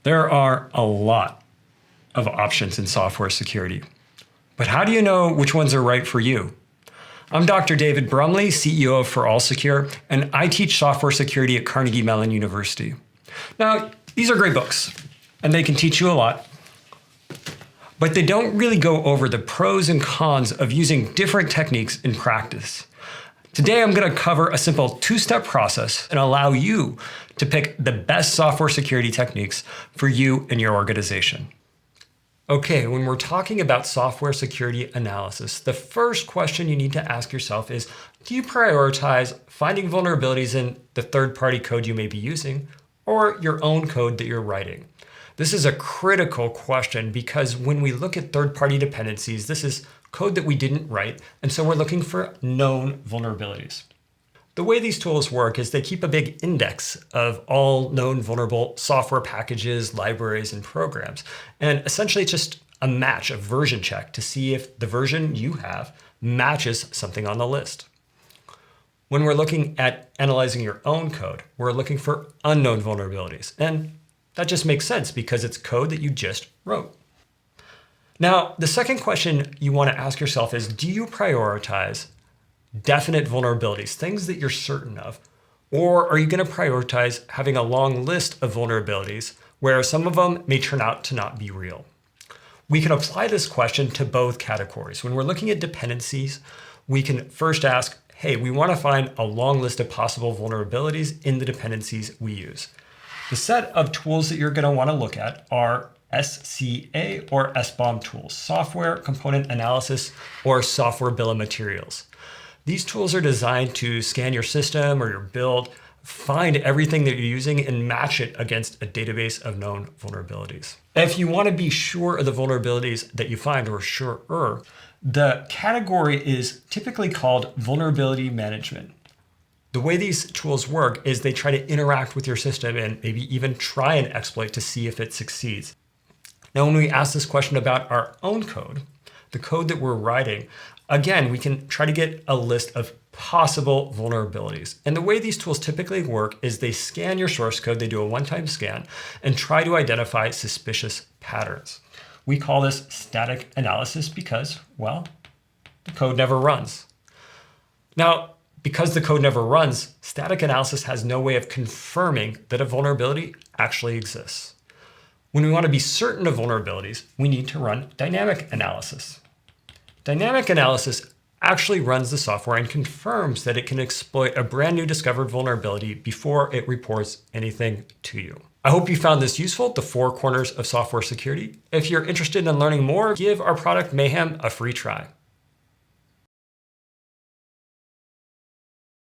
There are a lot of options in software security, but how do you know which ones are right for you? I'm Dr. David Brumley, CEO of ForAllSecure, and I teach software security at Carnegie Mellon University. Now, these are great books, and they can teach you a lot, but they don't really go over the pros and cons of using different techniques in practice. Today, I'm going to cover a simple two-step process and allow you to pick the best software security techniques for you and your organization. Okay, when we're talking about software security analysis, the first question you need to ask yourself is, do you prioritize finding vulnerabilities in the third-party code you may be using or your own code that you're writing? This is a critical question because when we look at third-party dependencies, this is code that we didn't write, and so we're looking for known vulnerabilities. The way these tools work is they keep a big index of all known vulnerable software packages, libraries, and programs. And essentially it's just a match, a version check to see if the version you have matches something on the list. When we're looking at analyzing your own code, we're looking for unknown vulnerabilities. And that just makes sense because it's code that you just wrote. Now, the second question you want to ask yourself is, do you prioritize definite vulnerabilities, things that you're certain of, or are you going to prioritize having a long list of vulnerabilities where some of them may turn out to not be real? We can apply this question to both categories. When we're looking at dependencies, we can first ask, hey, we want to find a long list of possible vulnerabilities in the dependencies we use. The set of tools that you're going to want to look at are SCA or SBOM tools, software component analysis or software bill of materials. These tools are designed to scan your system or your build, find everything that you're using and match it against a database of known vulnerabilities. If you want to be sure of the vulnerabilities that you find, or surer, the category is typically called vulnerability management. The way these tools work is they try to interact with your system and maybe even try an exploit to see if it succeeds. Now, when we ask this question about our own code, the code that we're writing, again, we can try to get a list of possible vulnerabilities. And the way these tools typically work is they scan your source code, they do a one-time scan, and try to identify suspicious patterns. We call this static analysis because, well, the code never runs. Now, because the code never runs, static analysis has no way of confirming that a vulnerability actually exists. When we want to be certain of vulnerabilities, we need to run dynamic analysis. Dynamic analysis actually runs the software and confirms that it can exploit a brand new discovered vulnerability before it reports anything to you. I hope you found this useful, the 4 corners of software security. If you're interested in learning more, give our product Mayhem a free try.